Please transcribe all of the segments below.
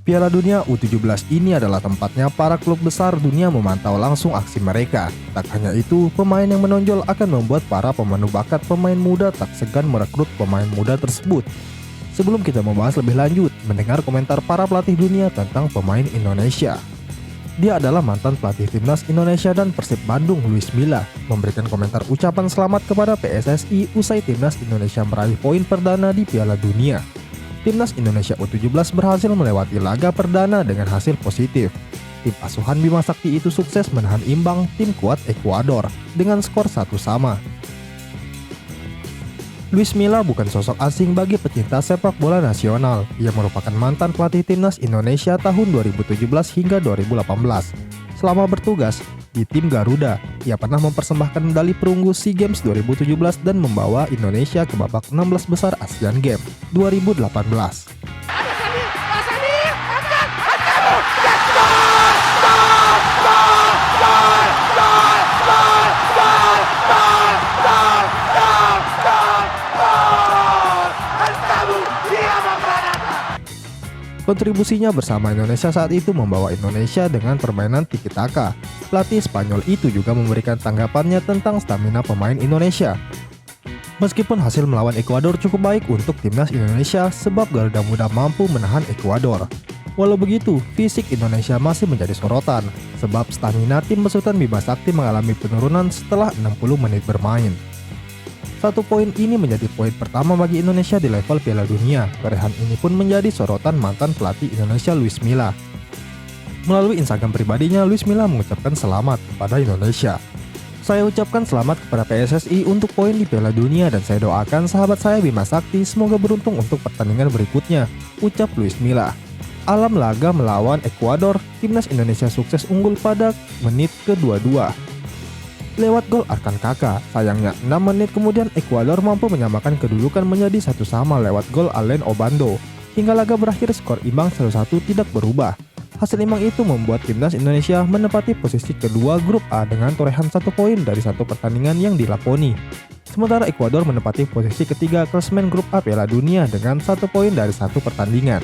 Piala Dunia U17 ini adalah tempatnya para klub besar dunia memantau langsung aksi mereka. Tak hanya itu, pemain yang menonjol akan membuat para pemandu bakat pemain muda tak segan merekrut pemain muda tersebut. Sebelum kita membahas lebih lanjut, mendengar komentar para pelatih dunia tentang pemain Indonesia. Dia adalah mantan pelatih Timnas Indonesia dan Persib Bandung, Luis Milla, memberikan komentar ucapan selamat kepada PSSI usai Timnas Indonesia meraih poin perdana di Piala Dunia. Timnas Indonesia U17 berhasil melewati laga perdana dengan hasil positif. Tim asuhan Bima Sakti itu sukses menahan imbang tim kuat Ekuador dengan skor 1-1. Luis Milla bukan sosok asing bagi pecinta sepak bola nasional. Ia merupakan mantan pelatih Timnas Indonesia tahun 2017 hingga 2018. Selama bertugas di tim Garuda, ia pernah mempersembahkan medali perunggu SEA Games 2017 dan membawa Indonesia ke babak 16 besar Asian Games 2018. Kontribusinya bersama Indonesia saat itu membawa Indonesia dengan permainan tiki-taka. Pelatih Spanyol itu juga memberikan tanggapannya tentang stamina pemain Indonesia. Meskipun hasil melawan Ekuador cukup baik untuk Timnas Indonesia sebab Garuda Muda mampu menahan Ekuador. Walau begitu, fisik Indonesia masih menjadi sorotan sebab stamina tim besutan Bima Sakti mengalami penurunan setelah 60 menit bermain. Satu poin ini menjadi poin pertama bagi Indonesia di level Piala Dunia. Torehan ini pun menjadi sorotan mantan pelatih Indonesia Luis Milla. Melalui Instagram pribadinya, Luis Milla mengucapkan selamat kepada Indonesia. Saya ucapkan selamat kepada PSSI untuk poin di Piala Dunia dan saya doakan sahabat saya Bima Sakti semoga beruntung untuk pertandingan berikutnya, ucap Luis Milla. Alam laga melawan Ekuador, Timnas Indonesia sukses unggul pada menit ke-22. Lewat gol Arkan Kaka, sayangnya 6 menit kemudian Ekuador mampu menyamakan kedudukan menjadi 1-1 lewat gol Alen Obando. Hingga laga berakhir skor imbang 1-1 tidak berubah. Hasil imbang itu membuat Timnas Indonesia menempati posisi kedua grup A dengan torehan 1 poin dari 1 pertandingan yang dilakoni. Sementara Ekuador menempati posisi ketiga klasemen grup A Piala Dunia dengan 1 poin dari 1 pertandingan.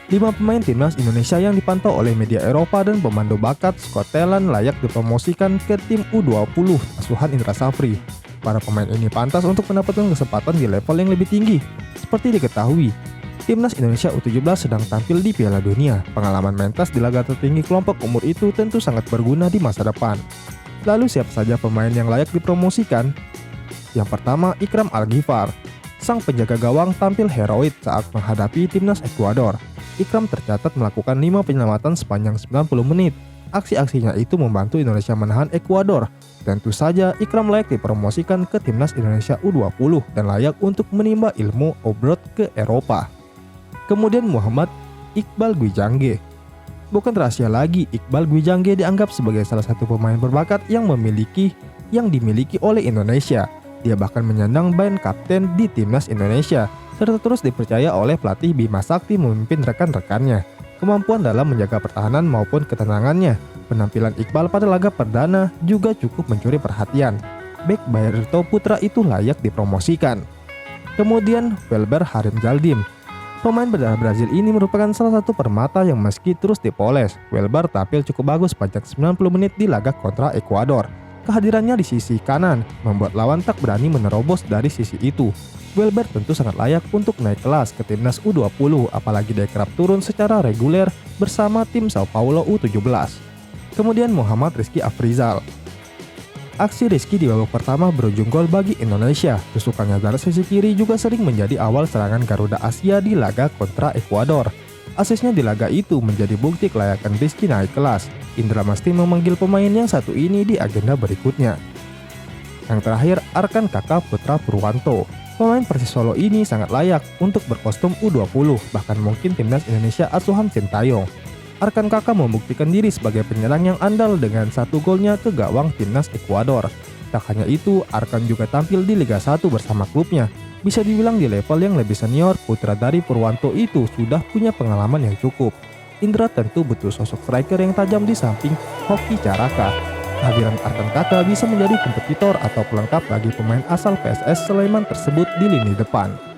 5 pemain Timnas Indonesia yang dipantau oleh media Eropa dan pemandu bakat Scotland layak dipromosikan ke tim U20 asuhan Indra Safri. Para pemain ini pantas untuk mendapatkan kesempatan di level yang lebih tinggi. Seperti diketahui, Timnas Indonesia U17 sedang tampil di Piala Dunia. Pengalaman mentas di laga tertinggi kelompok umur itu tentu sangat berguna di masa depan. Lalu siapa saja pemain yang layak dipromosikan? Yang pertama, Ikram Al-Ghifar. Sang penjaga gawang tampil heroik saat menghadapi Timnas Ekuador. Ikram tercatat melakukan 5 penyelamatan sepanjang 90 menit. Aksi-aksinya itu membantu Indonesia menahan Ekuador. Tentu saja Ikram layak dipromosikan ke Timnas Indonesia U20 dan layak untuk menimba ilmu obrot ke Eropa. Kemudian Muhammad Iqbal Gwijangge. Bukan rahasia lagi, Iqbal Gwijangge dianggap sebagai salah satu pemain berbakat yang dimiliki oleh Indonesia. Dia bahkan menyandang band kapten di Timnas Indonesia, serta terus dipercaya oleh pelatih Bima Sakti memimpin rekan-rekannya. Kemampuan dalam menjaga pertahanan maupun ketenangannya. Penampilan Iqbal pada laga perdana juga cukup mencuri perhatian. Bek Bairto Putra itu layak dipromosikan. Kemudian Welber Harim Jaldim. Pemain berdarah Brazil ini merupakan salah satu permata yang meski terus dipoles. Welber tampil cukup bagus sepanjang 90 menit di laga kontra Ekuador. Kehadirannya di sisi kanan membuat lawan tak berani menerobos dari sisi itu. Welber tentu sangat layak untuk naik kelas ke Timnas U20, apalagi dia kerap turun secara reguler bersama tim Sao Paulo U17. Kemudian Muhammad Rizky Afrizal. Aksi Rizky di babak pertama berujung gol bagi Indonesia. Tusukannya dari sisi kiri juga sering menjadi awal serangan Garuda Asia di laga kontra Ekuador. Asisnya di laga itu menjadi bukti kelayakan Rizky naik kelas. Indra Masti memanggil pemain yang satu ini di agenda berikutnya. Yang terakhir, Arkan Kaka Putra Purwanto. Pemain Persis Solo ini sangat layak untuk berkostum U20, bahkan mungkin Timnas Indonesia asuhan Sintayong. Arkan Kaka membuktikan diri sebagai penyerang yang andal dengan 1 golnya ke gawang Timnas Ekuador. Tak hanya itu, Arkan juga tampil di Liga 1 bersama klubnya. Bisa dibilang di level yang lebih senior, putra dari Purwanto itu sudah punya pengalaman yang cukup. Indra tentu butuh sosok striker yang tajam di samping Hoki Caraka. Kehadiran Arkan Kaka bisa menjadi kompetitor atau pelengkap bagi pemain asal PSS Sleman tersebut di lini depan.